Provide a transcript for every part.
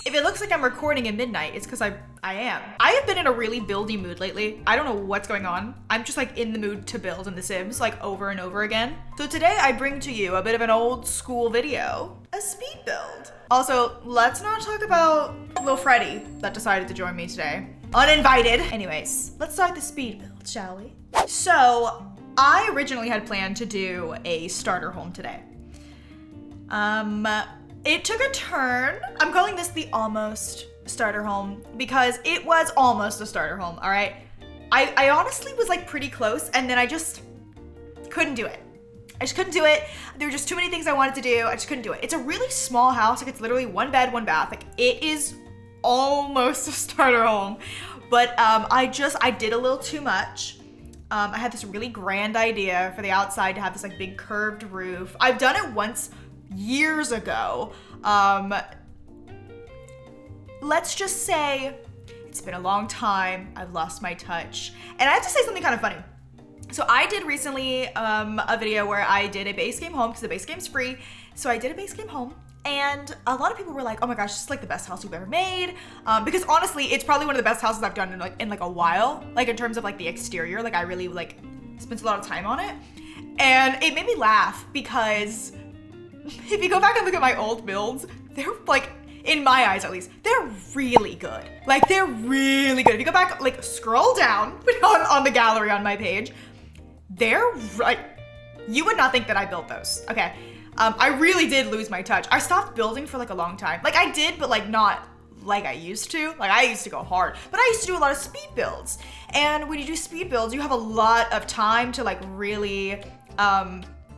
If it looks like I'm recording at midnight, it's because I am. I have been in a really buildy mood lately. I don't know what's going on. I'm just like in the mood to build in The Sims like over and over again. So today I bring to you a bit of an old school video, a speed build. Also, let's not talk about Lil Freddy that decided to join me today. Uninvited. Anyways, let's start the speed build, shall we? So I originally had planned to do a starter home today. It took a turn. I'm calling this the almost starter home because it was almost a starter home, all right? I honestly was like pretty close and then I just couldn't do it. I just couldn't do it. There were just too many things I wanted to do. I just couldn't do it. It's a really small house. Like it's literally 1 bed, 1 bath. Like it is almost a starter home. But I did a little too much. I had this really grand idea for the outside to have this like big curved roof. I've done it once years ago. Let's just say it's been a long time. I've lost my touch. And I have to say something kind of funny. So I did recently a video where I did a base game home because the base game's free. So I did a base game home and a lot of people were like, oh my gosh, this is like the best house you've ever made. Because honestly, it's probably one of the best houses I've done in like a while. Like in terms of like the exterior, like I really like spent a lot of time on it. And it made me laugh because if you go back and look at my old builds, they're like, in my eyes at least, they're really good. Like they're really good. If you go back, like scroll down on the gallery on my page, they're like, you would not think that I built those. Okay, I really did lose my touch. I stopped building for like a long time. Like I did, but like not like I used to. Like I used to go hard, but I used to do a lot of speed builds. And when you do speed builds, you have a lot of time to like really,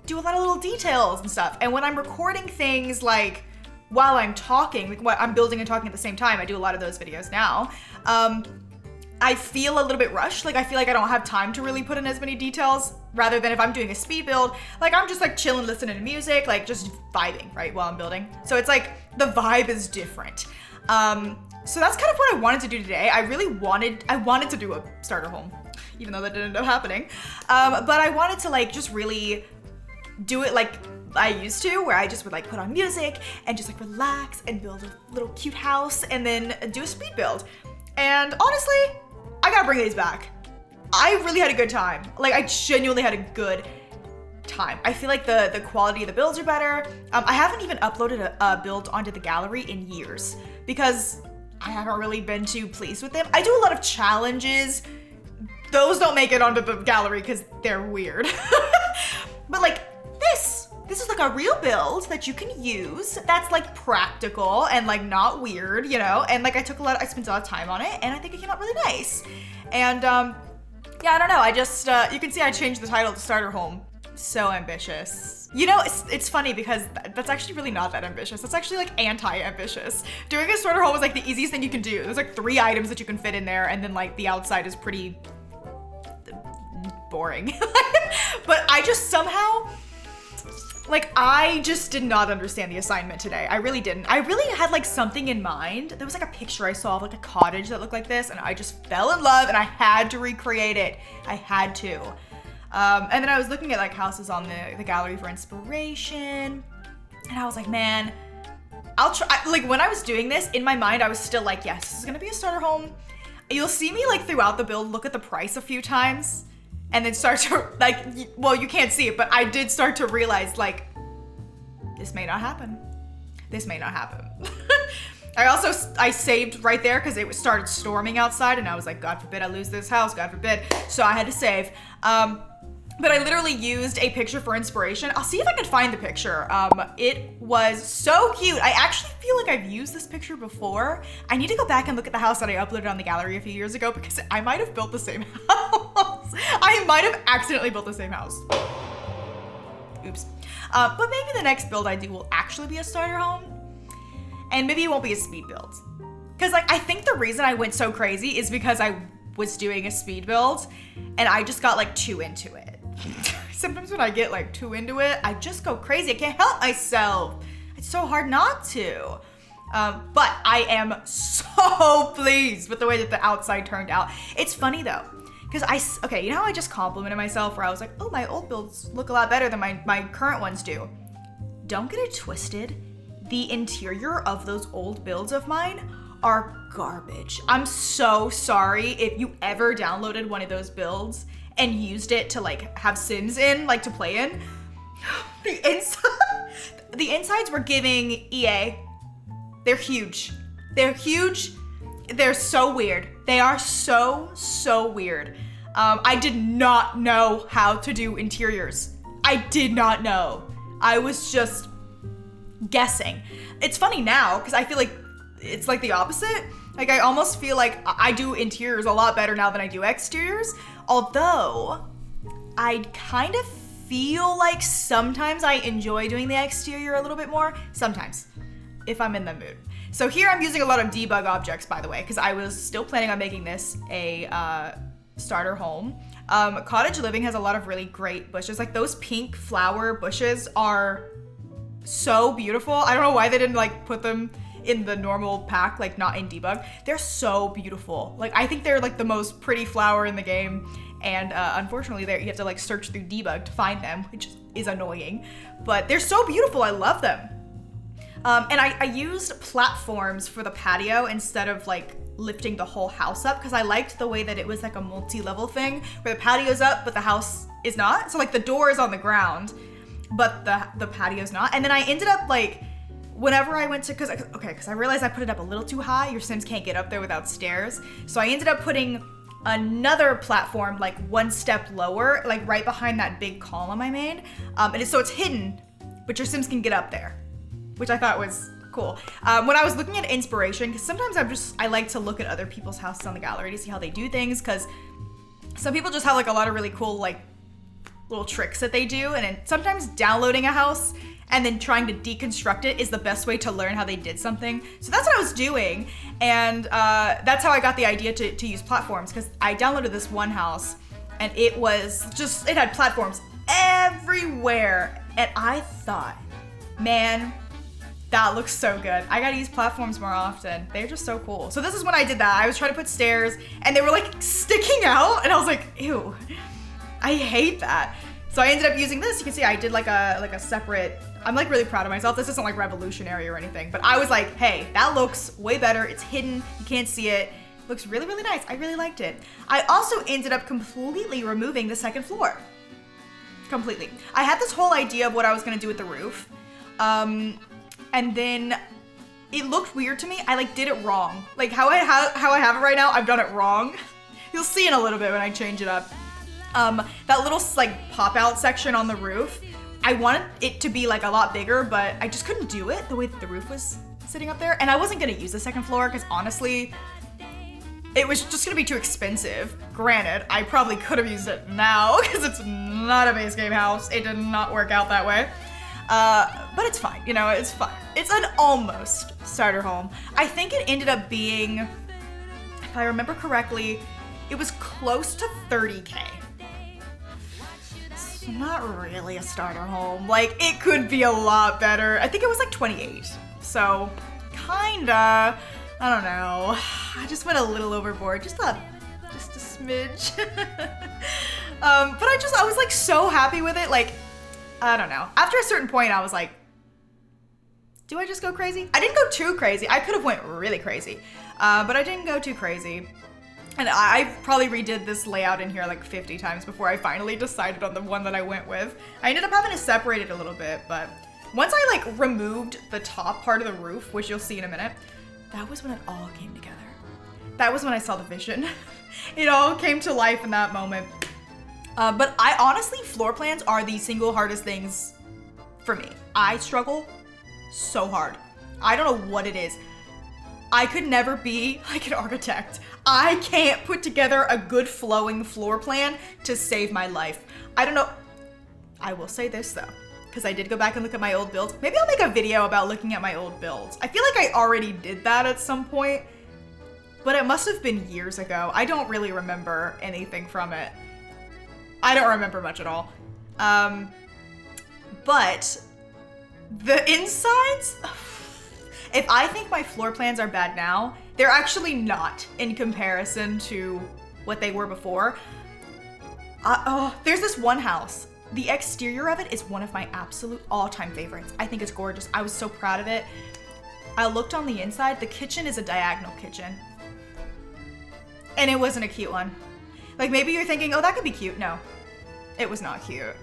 do a lot of little details and stuff. And when I'm recording things like while I'm talking, like what I'm building and talking at the same time, I do a lot of those videos now. I feel a little bit rushed. Like I feel like I don't have time to really put in as many details rather than if I'm doing a speed build, like I'm just like chilling, listening to music, like just vibing, right, while I'm building. So it's like the vibe is different. So that's kind of what I wanted to do today. I wanted to do a starter home, even though that didn't end up happening. But I wanted to like just really do it like I used to, where I just would like put on music and just like relax and build a little cute house and then do a speed build. And honestly, I gotta bring these back. I really had a good time. Like I genuinely had a good time. I feel like the quality of the builds are better. I haven't even uploaded a build onto the gallery in years because I haven't really been too pleased with them. I do a lot of challenges. Those don't make it onto the gallery because they're weird. But like this is like a real build that you can use that's like practical and like not weird, you know? And like I spent a lot of time on it and I think it came out really nice. And yeah, I don't know. I just, you can see I changed the title to Starter Home. So ambitious. You know, it's funny because that's actually really not that ambitious. That's actually like anti-ambitious. Doing a starter home is like the easiest thing you can do. There's like 3 items that you can fit in there and then like the outside is pretty boring. But I just somehow, like I just did not understand the assignment today. I really didn't. I really had like something in mind. There was like a picture I saw of like a cottage that looked like this and I just fell in love and I had to recreate it. I had to. And then I was looking at like houses on the gallery for inspiration and I was like, man, I'll try. Like when I was doing this in my mind, I was still like, yes, this is gonna be a starter home. You'll see me like throughout the build, look at the price a few times and then start to like, well, you can't see it, but I did start to realize like, this may not happen. This may not happen. I saved right there because it started storming outside and I was like, God forbid I lose this house, God forbid. So I had to save. But I literally used a picture for inspiration. I'll see if I can find the picture. It was so cute. I actually feel like I've used this picture before. I need to go back and look at the house that I uploaded on the gallery a few years ago because I might have built the same house. I might have accidentally built the same house. Oops. But maybe the next build I do will actually be a starter home. And maybe it won't be a speed build. Because like I think the reason I went so crazy is because I was doing a speed build and I just got like too into it. Sometimes when I get like too into it, I just go crazy. I can't help myself. It's so hard not to. But I am so pleased with the way that the outside turned out. It's funny though, because okay, you know how I just complimented myself where I was like, oh, my old builds look a lot better than my current ones do. Don't get it twisted. the interior of those old builds of mine are garbage. I'm so sorry if you ever downloaded one of those builds and used it to like have Sims in, like to play in. The insides were giving EA. They're huge. They're huge. They're so weird. They are so weird. I did not know how to do interiors. I did not know. I was just guessing. It's funny now because I feel like it's like the opposite. Like I almost feel like I do interiors a lot better now than I do exteriors. Although I kind of feel like sometimes I enjoy doing the exterior a little bit more. Sometimes, if I'm in the mood. So here I'm using a lot of debug objects, by the way, because I was still planning on making this a starter home. Cottage living has a lot of really great bushes. Like those pink flower bushes are so beautiful. I don't know why they didn't like put them in the normal pack, like not in debug. They're so beautiful. Like I think they're like the most pretty flower in the game. And unfortunately you have to like search through debug to find them, which is annoying. But they're so beautiful, I love them. And I used platforms for the patio instead of like lifting the whole house up because I liked the way that it was like a multi-level thing where the patio's up but the house is not. So like the door is on the ground but the patio's not. And then I ended up like, whenever I went to, because I realized I put it up a little too high. Your Sims can't get up there without stairs. So I ended up putting another platform like one step lower, like right behind that big column I made. So it's hidden, but your Sims can get up there, which I thought was cool. When I was looking at inspiration, because sometimes I like to look at other people's houses on the gallery to see how they do things, because some people just have like a lot of really cool like little tricks that they do, and then sometimes downloading a house and then trying to deconstruct it is the best way to learn how they did something. So that's what I was doing, and that's how I got the idea to use platforms, because I downloaded this one house and it had platforms everywhere, and I thought, man, that looks so good. I gotta use platforms more often. They're just so cool. So this is when I did that. I was trying to put stairs and they were like sticking out, and I was like, ew, I hate that. So I ended up using this. You can see I did like a separate, I'm like really proud of myself. This isn't like revolutionary or anything, but I was like, hey, that looks way better. It's hidden, you can't see it. Looks really, really nice. I really liked it. I also ended up completely removing the second floor. Completely. I had this whole idea of what I was gonna do with the roof. And then it looked weird to me. I like did it wrong. Like how I have it right now, I've done it wrong. You'll see in a little bit when I change it up. That little like pop out section on the roof, I wanted it to be like a lot bigger, but I just couldn't do it the way that the roof was sitting up there. And I wasn't gonna use the second floor because honestly, it was just gonna be too expensive. Granted, I probably could have used it now because it's not a base game house. It did not work out that way. But it's fine, you know, it's fine. It's an almost starter home. I think it ended up being, if I remember correctly, it was close to 30K. It's not really a starter home. Like, it could be a lot better. I think it was like 28. So, kinda, I don't know. I just went a little overboard, just a smidge. But I was like so happy with it. Like, I don't know. After a certain point, I was like, do I just go crazy? I didn't go too crazy. I could have went really crazy, but I didn't go too crazy. And I probably redid this layout in here like 50 times before I finally decided on the one that I went with. I ended up having to separate it a little bit, but once I like removed the top part of the roof, which you'll see in a minute, that was when it all came together. That was when I saw the vision. It all came to life in that moment. But I honestly, floor plans are the single hardest things for me. I struggle so hard. I don't know what it is. I could never be like an architect. I can't put together a good flowing floor plan to save my life. I don't know. I will say this though, because I did go back and look at my old builds. Maybe I'll make a video about looking at my old builds. I feel like I already did that at some point, but it must have been years ago. I don't really remember anything from it. I don't remember much at all. But the insides, if I think my floor plans are bad now, they're actually not in comparison to what they were before. There's this one house the exterior of it is one of my absolute all-time favorites. I think it's gorgeous. I was so proud of it. I looked on the inside. The kitchen is a diagonal kitchen. And it wasn't a cute one. Like, maybe you're thinking, oh, that could be cute. No, it was not cute.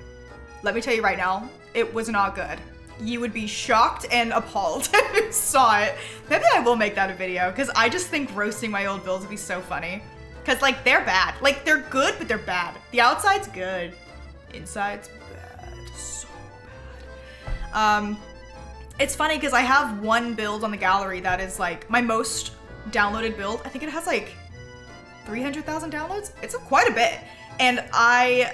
Let me tell you right now, it was not good. You would be shocked and appalled if you saw it. Maybe I will make that a video, because I just think roasting my old builds would be so funny. Because, like, they're bad. Like, they're good, but they're bad. The outside's good. Inside's bad. So bad. It's funny because I have one build on the gallery that is, like, my most downloaded build. I think it has, like, 300,000 downloads. It's quite a bit. And I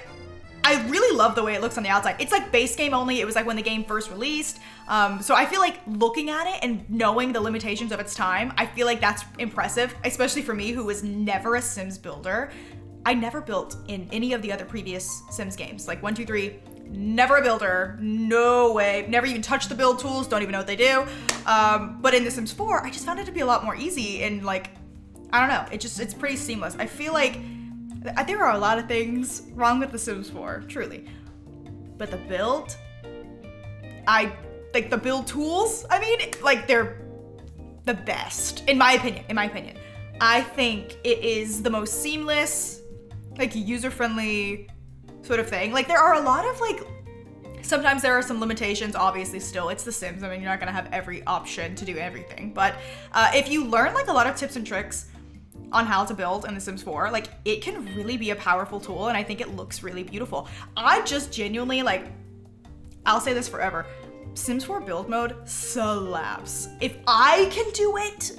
really love the way it looks on the outside. It's like base game only. It was like when the game first released. So I feel like looking at it and knowing the limitations of its time, I feel like that's impressive, especially for me who was never a Sims builder. I never built in any of the other previous Sims games. Like 1, 2, 3, never a builder, no way. Never even touched the build tools, don't even know what they do. But in The Sims 4, I just found it to be a lot more easy and like, I don't know, it's pretty seamless. I feel like there are a lot of things wrong with The Sims 4, truly. But the build, like the build tools, I mean, like they're the best, in my opinion. I think it is the most seamless, like user-friendly sort of thing. Like there are a lot of like, sometimes there are some limitations, obviously still, it's The Sims. I mean, you're not gonna have every option to do everything. But if you learn like a lot of tips and tricks on how to build in The Sims 4, like it can really be a powerful tool, and I think it looks really beautiful. I just genuinely, like, I'll say this forever, Sims 4 build mode slaps. If I can do it,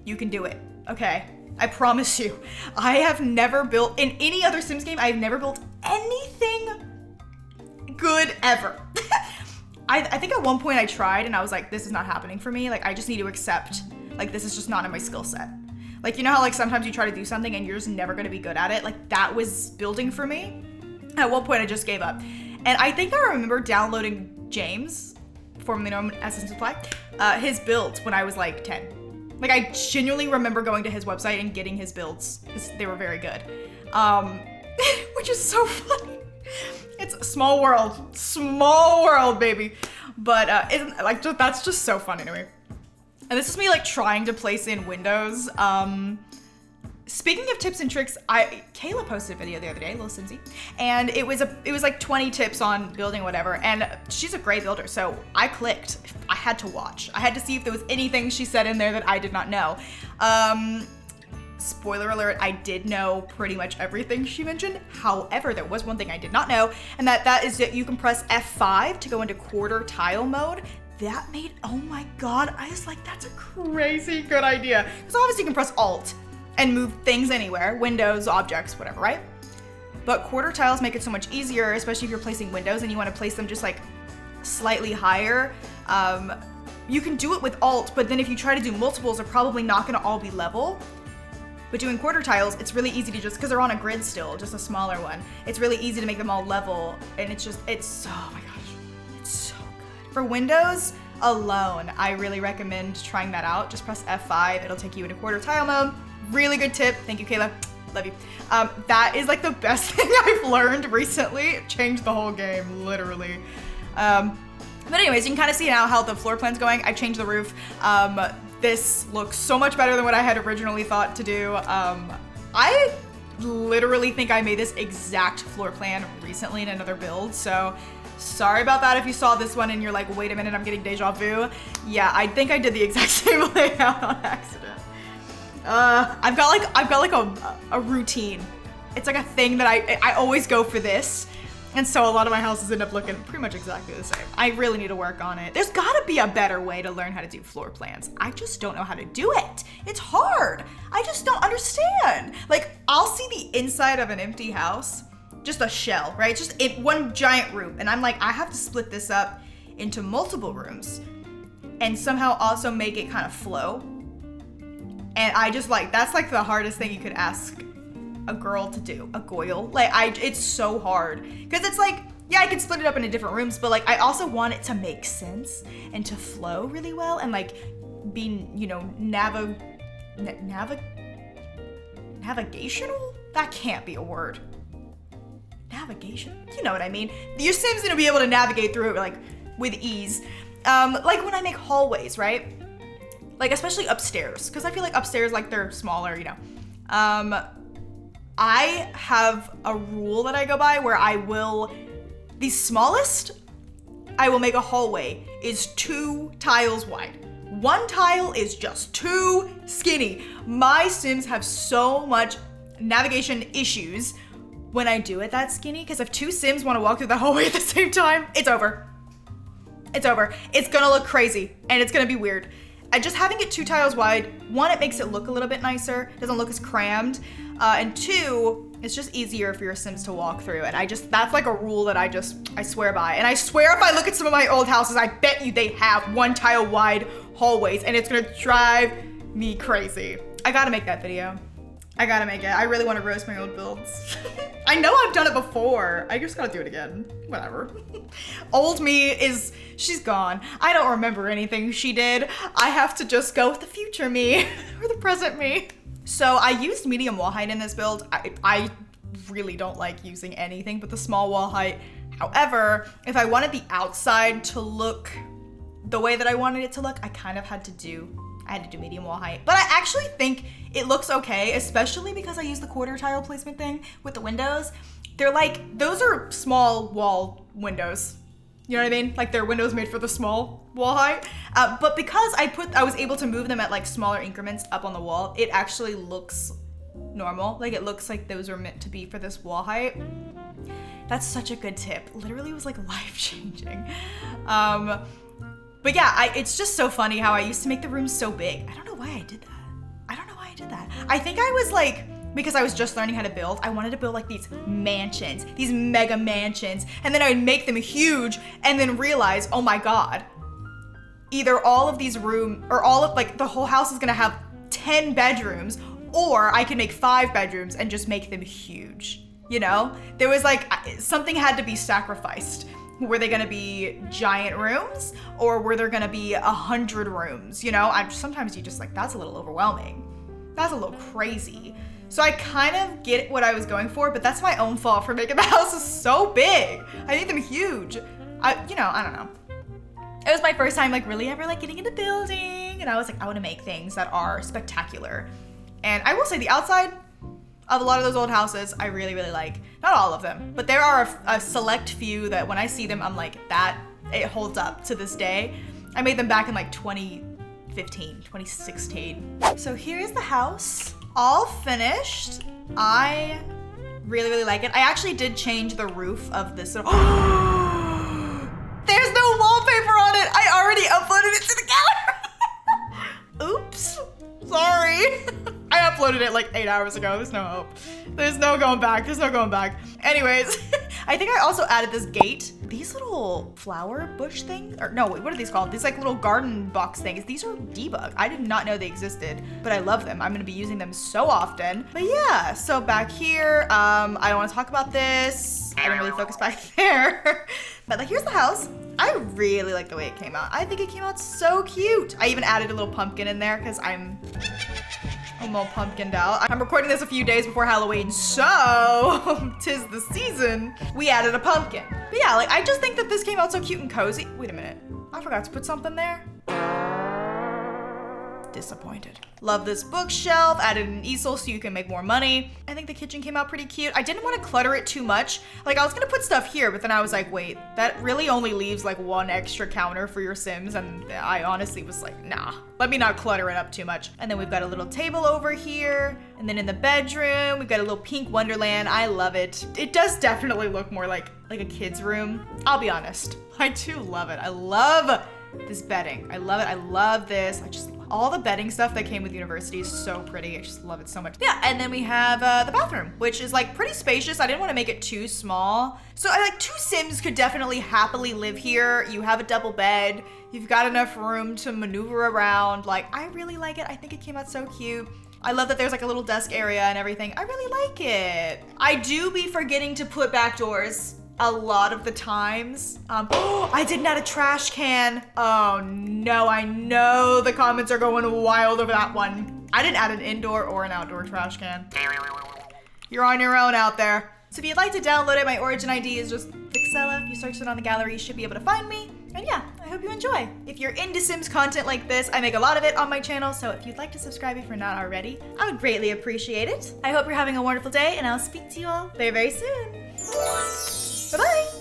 you can do it, okay? I promise you. I have never built, in any other Sims game, I've never built anything good ever. I think at one point I tried and I was like, this is not happening for me. Like, I just need to accept, like, this is just not in my skill set. Like, you know how like sometimes you try to do something and you're just never gonna be good at it? Like that was building for me. At one point I just gave up. And I think I remember downloading James, formerly known as Sims Supply, his builds when I was like 10. Like I genuinely remember going to his website and getting his builds because they were very good. Which is so funny. It's a small world, baby. But isn't like that's just so funny to me. And this is me like trying to place in windows. Speaking of tips and tricks, Kayla posted a video the other day, little Simsy, and it was like 20 tips on building whatever, and she's a great builder, so I clicked. I had to watch. I had to see if there was anything she said in there that I did not know. Spoiler alert, I did know pretty much everything she mentioned. However, there was one thing I did not know, and that is that you can press F5 to go into quarter tile mode. That made, oh my God, I was like, that's a crazy good idea. Because obviously you can press Alt and move things anywhere, windows, objects, whatever, right? But quarter tiles make it so much easier, especially if you're placing windows and you want to place them just like slightly higher. You can do it with Alt, but then if you try to do multiples, they're probably not gonna all be level. But doing quarter tiles, it's really easy to just, because they're on a grid still, just a smaller one, it's really easy to make them all level, and it's, oh my gosh, it's so good. For Windows alone, I really recommend trying that out. Just press F5, it'll take you into quarter tile mode. Really good tip. Thank you, Kayla. Love you. That is like the best thing I've learned recently. It changed the whole game, literally. But anyways, you can kind of see now how the floor plan's going. I changed the roof. This looks so much better than what I had originally thought to do. I literally think I made this exact floor plan recently in another build, so sorry about that if you saw this one and you're like, wait a minute, I'm getting deja vu. Yeah, I think I did the exact same layout on accident. I've got like a routine. It's like a thing that I always go for this. And so a lot of my houses end up looking pretty much exactly the same. I really need to work on it. There's gotta be a better way to learn how to do floor plans. I just don't know how to do it. It's hard. I just don't understand. Like, I'll see the inside of an empty house, just a shell, right? Just one giant room. And I'm like, I have to split this up into multiple rooms and somehow also make it kind of flow. And I just like, that's like the hardest thing you could ask a girl to do, a goyle. Like, it's so hard. Because it's like, yeah, I can split it up into different rooms, but like, I also want it to make sense and to flow really well and like be, you know, navigational? That can't be a word. navigation. You know what I mean? Your Sim's gonna be able to navigate through it like with ease. Like when I make hallways, right? Like especially upstairs, because I feel like upstairs, like they're smaller, you know. I have a rule that I go by where the smallest I will make a hallway is 2 tiles wide. 1 tile is just too skinny. My Sims have so much navigation issues when I do it that skinny, because if 2 Sims want to walk through the hallway at the same time, it's over. It's over. It's gonna look crazy and it's gonna be weird. And just having it 2 tiles wide, 1, it makes it look a little bit nicer, doesn't look as crammed, and 2, it's just easier for your Sims to walk through. And that's like a rule that I swear by. And I swear if I look at some of my old houses, I bet you they have 1 tile wide hallways, and it's gonna drive me crazy. I gotta make that video. I gotta make it. I really wanna roast my old builds. I know I've done it before. I just gotta do it again. Whatever. Old me she's gone. I don't remember anything she did. I have to just go with the future me or the present me. So I used medium wall height in this build. I really don't like using anything but the small wall height. However, if I wanted the outside to look the way that I wanted it to look, I had to do medium wall height. But I actually think it looks okay, especially because I use the quarter tile placement thing with the windows. They're like, those are small wall windows. You know what I mean? Like they're windows made for the small wall height. But because I was able to move them at like smaller increments up on the wall, it actually looks normal. Like it looks like those are meant to be for this wall height. That's such a good tip. Literally was like life-changing. But yeah, it's just so funny how I used to make the rooms so big. I don't know why I did that. I think I was like, because I was just learning how to build, I wanted to build like these mansions, these mega mansions, and then I would make them huge and then realize, oh my God, either all of these rooms or like the whole house is gonna have 10 bedrooms, or I can make 5 bedrooms and just make them huge. You know, there was like, something had to be sacrificed. Were they gonna be giant rooms, or were there gonna be 100 rooms? You know, sometimes you just like, that's a little overwhelming. That's a little crazy. So I kind of get what I was going for, but that's my own fault for making the houses so big. I made them huge. I don't know. It was my first time like really ever like getting into building, and I was like, I wanna make things that are spectacular. And I will say the outside of a lot of those old houses, I really, really like. Not all of them, but there are a select few that when I see them, I'm like, it holds up to this day. I made them back in like 2015, 2016. So here's the house, all finished. I really, really like it. I actually did change the roof of this. There's no wallpaper on it. I already uploaded it to the gallery. Oops, sorry. I uploaded it like 8 hours ago. There's no hope. There's no going back. Anyways, I think I also added this gate. These little flower bush things, or no, wait, what are these called? These like little garden box things. These are debug. I did not know they existed, but I love them. I'm gonna be using them so often. But yeah, so back here, I don't wanna talk about this. I didn't really focus back there. But like, here's the house. I really like the way it came out. I think it came out so cute. I even added a little pumpkin in there because I'm all pumpkined out. I'm recording this a few days before Halloween, so 'tis the season. We added a pumpkin. But yeah, like I just think that this came out so cute and cozy. Wait a minute, I forgot to put something there. Disappointed. Love this bookshelf, added an easel so you can make more money. I think the kitchen came out pretty cute. I didn't want to clutter it too much. Like I was gonna put stuff here, but then I was like, wait, that really only leaves like 1 extra counter for your Sims. And I honestly was like, nah, let me not clutter it up too much. And then we've got a little table over here. And then in the bedroom, we've got a little pink wonderland. I love it. It does definitely look more like a kid's room. I'll be honest, I do love it. I love this bedding. I love it. I love this. All the bedding stuff that came with university is so pretty. I just love it so much. Yeah, and then we have the bathroom, which is like pretty spacious. I didn't want to make it too small. So I like 2 Sims could definitely happily live here. You have a double bed. You've got enough room to maneuver around. Like, I really like it. I think it came out so cute. I love that there's like a little desk area and everything. I really like it. I do be forgetting to put back doors a lot of the times. I didn't add a trash can. Oh no, I know the comments are going wild over that one. I didn't add an indoor or an outdoor trash can. You're on your own out there. So if you'd like to download it, my origin ID is just Vixella. If you search it on the gallery, you should be able to find me. And yeah, I hope you enjoy. If you're into Sims content like this, I make a lot of it on my channel, so if you'd like to subscribe if you're not already, I would greatly appreciate it. I hope you're having a wonderful day, and I'll speak to you all very, very soon. Bye-bye.